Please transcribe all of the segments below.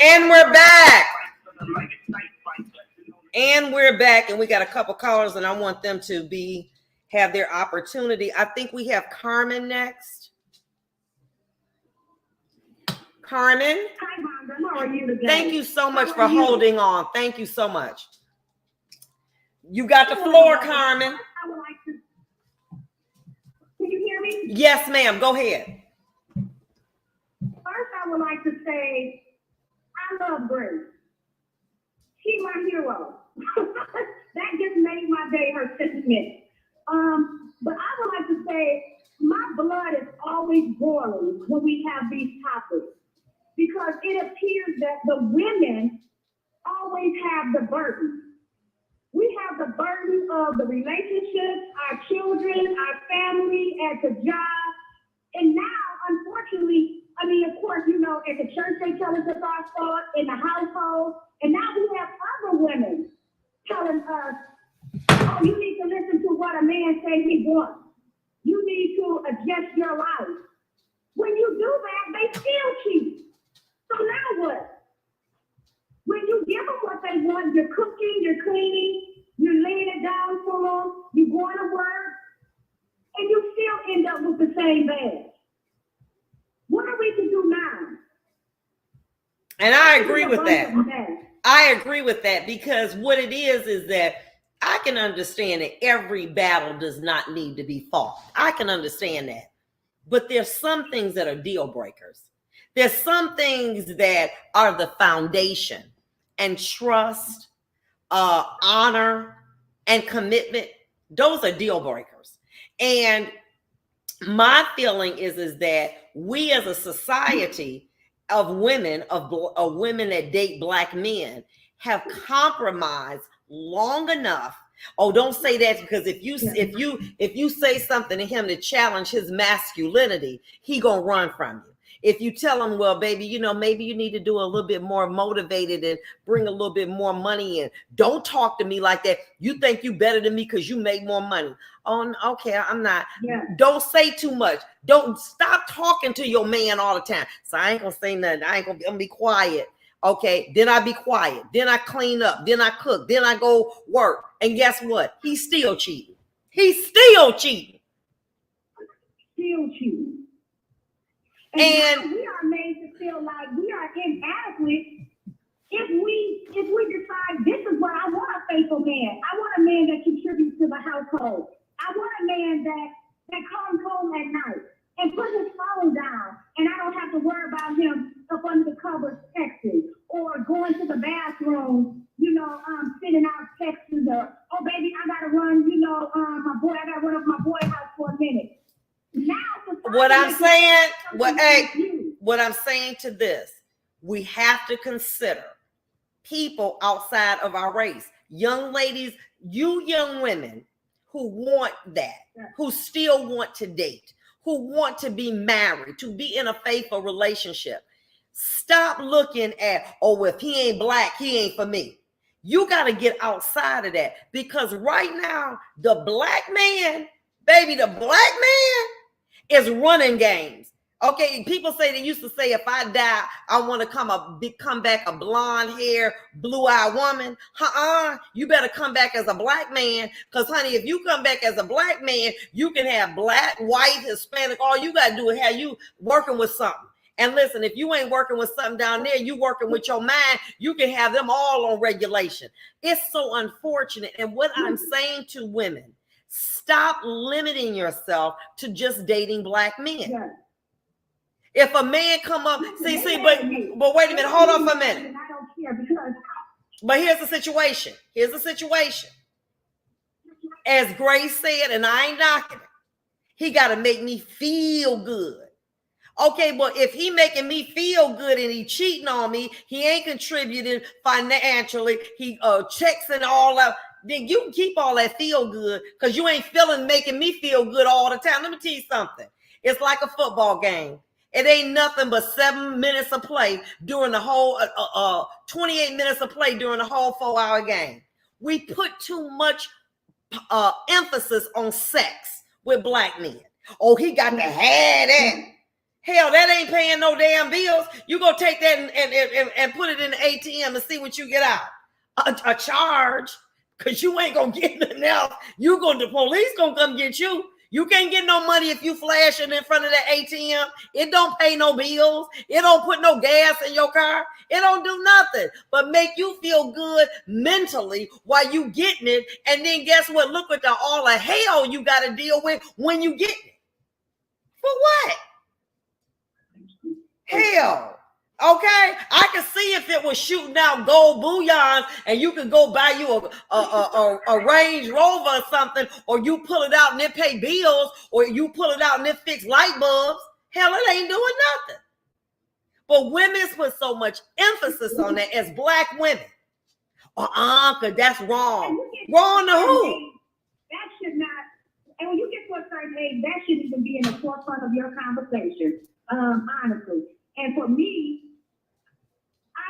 And we're back. And we're back, and we got a couple callers, and I want them to have their opportunity. I think we have Carmen next. Carmen. Hi, Vonda. How are you today? Thank you so much for holding on. Thank you so much. You got the floor, Carmen. I would like to. Can you hear me? Yes, ma'am. Go ahead. First, I would like to say I love Grace. She's my hero. That just made my day, her sentiment. But I would like to say my blood is always boiling when we have these topics, because it appears that the women always have the burden. We have the burden of the relationships, our children, our family, at the job. And now, unfortunately, I mean, of course, you know, at the church, they tell us it's our fault, in the household. And now we have other women telling us, oh, you need to listen to what a man says he wants. You need to adjust your life. When you do that, they still cheat. So now what? When you give them what they want, you're cooking, you're cleaning, you're laying it down for them, you're going to work, and you still end up with the same bag. What are we to do now? And I agree with that. I agree with that, because what it is that I can understand that every battle does not need to be fought. I can understand that. But there's some things that are deal breakers. There's some things that are the foundation, and trust, honor, and commitment. Those are deal breakers. And my feeling is that we as a society of women, of women that date Black men, have compromised long enough. Oh, don't say that, because if you say something to him to challenge his masculinity, he gonna run from you. If you tell him, well, baby, you know, maybe you need to do a little bit more motivated and bring a little bit more money in. Don't talk to me like that. You think you better than me because you make more money. Oh, okay, I'm not. Yeah. Don't say too much. Don't stop talking to your man all the time. So I ain't gonna say nothing. I'm gonna be quiet. Okay, then I be quiet. Then I clean up. Then I cook. Then I go work. And guess what? He's still cheating. He's still cheating. Still cheating. And we are made to feel like we are inadequate if we decide this is what I want, a faithful man. I want a man that contributes to the household. I want a man that comes home at night and puts his phone down, and I don't have to worry about him up under the covers texting or going to the bathroom, you know, sending out texts or, oh baby, I gotta run, you know, I gotta run up my boy house for a minute. Now, what I'm saying to this, we have to consider people outside of our race, young ladies, you young women who want that, who still want to date, who want to be married, to be in a faithful relationship. Stop looking at, oh, if he ain't Black, he ain't for me. You got to get outside of that, because right now, the Black man, baby, the Black man is running games. Okay, people say, they used to say, if I die, I want to come back a blonde hair, blue-eyed woman. You better come back as a Black man, because honey, if you come back as a Black man, you can have Black, white, Hispanic. All you got to do is have you working with something. And listen, if you ain't working with something down there, you working with your mind, you can have them all on regulation. It's so unfortunate. And what I'm saying to women, stop limiting yourself to just dating Black men. Yeah. If a man come up, but wait a minute, hold on for a minute. I don't care because. But here's the situation. As Grace said, and I ain't knocking it, he got to make me feel good. Okay, but if he making me feel good and he cheating on me, he ain't contributing financially, he checks and all that, then you can keep all that feel good, because you ain't making me feel good all the time. Let me tell you something. It's like a football game. It ain't nothing but 7 minutes of play during the whole 28 minutes of play during the whole 4-hour game. We put too much emphasis on sex with Black men. Oh, he got to have that. Hell, that ain't paying no damn bills. You go take that and put it in the ATM and see what you get out. A charge, because you ain't gonna get nothing else. The police gonna come get you. You can't get no money if you flashing in front of the ATM. It don't pay no bills. It don't put no gas in your car. It don't do nothing but make you feel good mentally while you getting it. And then guess what? Look at all the hell you got to deal with when you get it. For what? Hell. Okay, I can see if it was shooting out gold bullions and you could go buy you a Range Rover or something, or you pull it out and it pay bills, or you pull it out and it fix light bulbs. Hell, it ain't doing nothing. But women put so much emphasis on that as Black women. Cause that's wrong. Wrong to who? That should not. And when you get to a certain age, that shouldn't even be in the forefront of your conversation. Honestly, and for me,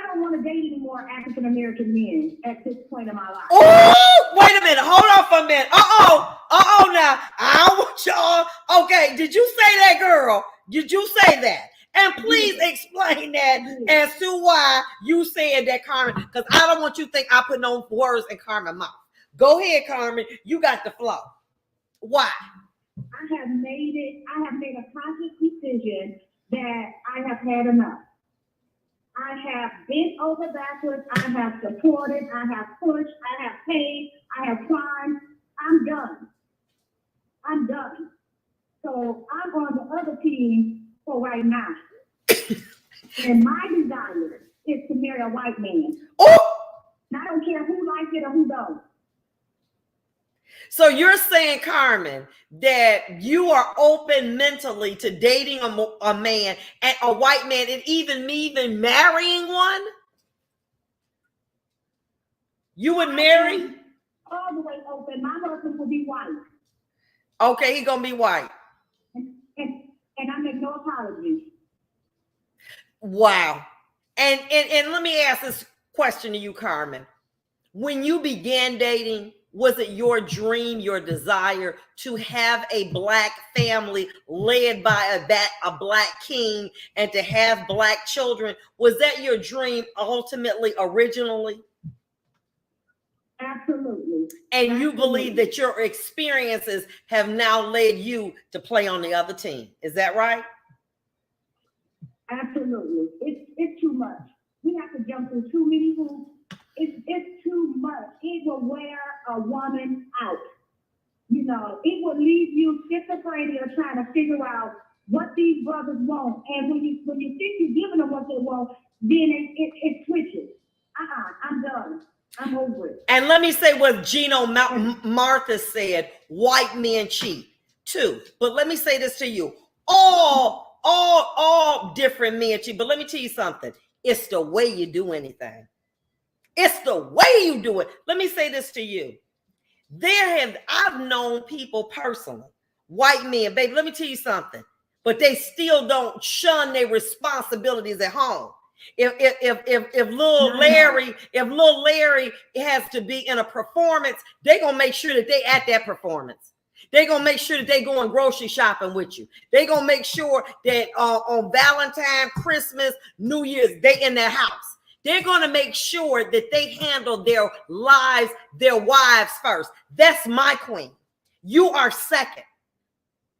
I don't want to date any more African American men at this point in my life. Oh, wait a minute. Hold on for a minute. Now. I don't want y'all. Okay, did you say that, girl? Did you say that? And please explain that as to why you said that, Carmen, because I don't want you to think I put no words in Carmen's mouth. Go ahead, Carmen. You got the flow. Why? I have made a conscious decision that I have had enough. I have bent over backwards. I have supported. I have pushed. I have paid. I have climbed. I'm done. So I'm on the other team for right now. And my desire is to marry a white man. Oh! And I don't care who likes it or who don't. So you're saying, Carmen, that you are open mentally to dating a man and a white man, and even marrying one? You would marry? All the way open. My husband will be white. Okay, he's gonna be white. And I make no apologies. Wow. And let me ask this question to you, Carmen. When you began dating, was it your dream, your desire to have a Black family led by a Black king and to have Black children? Was that your dream ultimately, originally? Absolutely. And you believe that your experiences have now led you to play on the other team. Is that right? Absolutely. It's too much. We have to jump through too many hoops. It's too much. It will wear a woman out. You know, it will leave you schizophrenia trying to figure out what these brothers want. And when you think you're giving them what they want, then it switches. I'm done. I'm over it. And let me say what Gino Martha said: white men cheat too. But let me say this to you: all different men cheat. But let me tell you something: it's the way you do anything. It's the way you do it. Let me say this to you: I've known people personally, white men, baby. Let me tell you something. But they still don't shun their responsibilities at home. If little Larry has to be in a performance, they're gonna make sure that they at that performance. They're gonna make sure that they going grocery shopping with you. They're gonna make sure that on Valentine, Christmas, New Year's, they in their house. They're gonna make sure that they handle their lives, their wives first. That's my queen. You are second.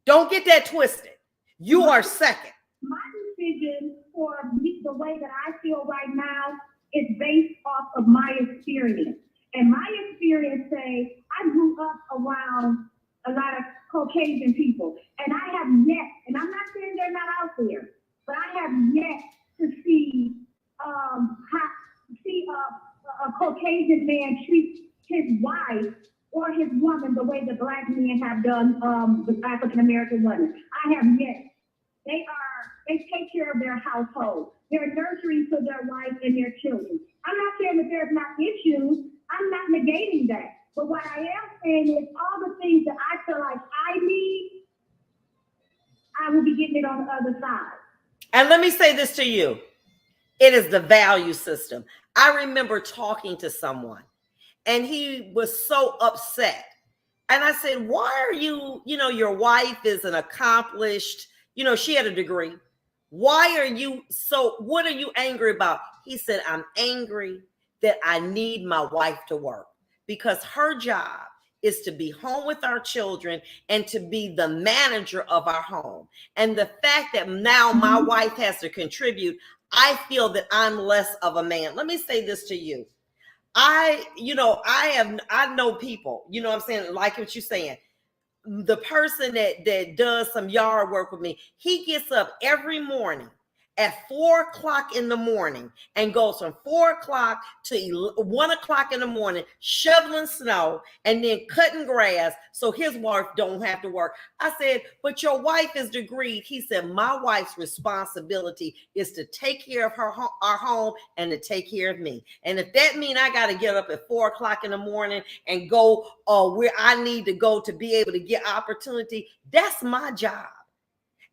Don't get that twisted. You are second. My decision for me, the way that I feel right now, is based off of my experience. And my experience say I grew up around a lot of Caucasian people. And I have yet, and I'm not saying they're not out there, but I have yet to see a Caucasian man treat his wife or his woman the way the Black men have done with African American women. I have yet. They take care of their household. They're nurturing to their wife and their children. I'm not saying that there's not issues. I'm not negating that. But what I am saying is all the things that I feel like I need, I will be getting it on the other side. And let me say this to you. It is the value system. I remember talking to someone and he was so upset. And I said, why are you, your wife is an accomplished, she had a degree. What are you angry about? He said, I'm angry that I need my wife to work because her job is to be home with our children and to be the manager of our home. And the fact that now my wife has to contribute, I feel that I'm less of a man. Let me say this to you. I know people, you know what I'm saying, like what you're saying. The person that does some yard work with me, he gets up every morning at 4:00 in the morning and goes from 4:00 to 1:00 in the morning shoveling snow and then cutting grass so his wife don't have to work. I said, but your wife is degreed. He said, my wife's responsibility is to take care of our home and to take care of me. And if that means I got to get up at 4:00 in the morning and go where I need to go to be able to get opportunity, that's my job.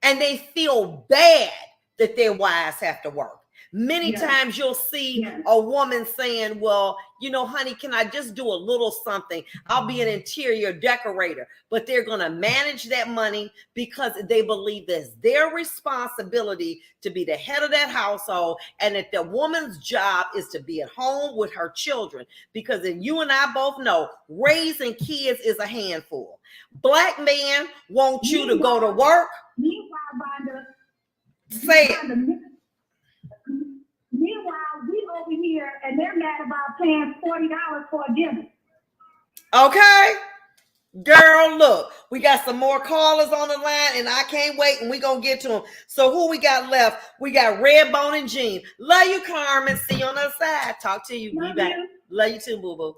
And they feel bad that their wives have to work. Many times you'll see a woman saying, well, honey, can I just do a little something? I'll be an interior decorator. But they're going to manage that money because they believe that's their responsibility to be the head of that household, and that the woman's job is to be at home with her children. Because you and I both know raising kids is a handful. Black man wants you to go to work. Meanwhile, Vonda, Say it. Meanwhile, we over here and they're mad about paying $40 for a dinner. Okay. Girl, look, we got some more callers on the line and I can't wait, and we're going to get to them. So who we got left? We got Redbone and Jean. Love you, Carmen. See you on the other side. Talk to you. Be back. Love you too, boo-boo.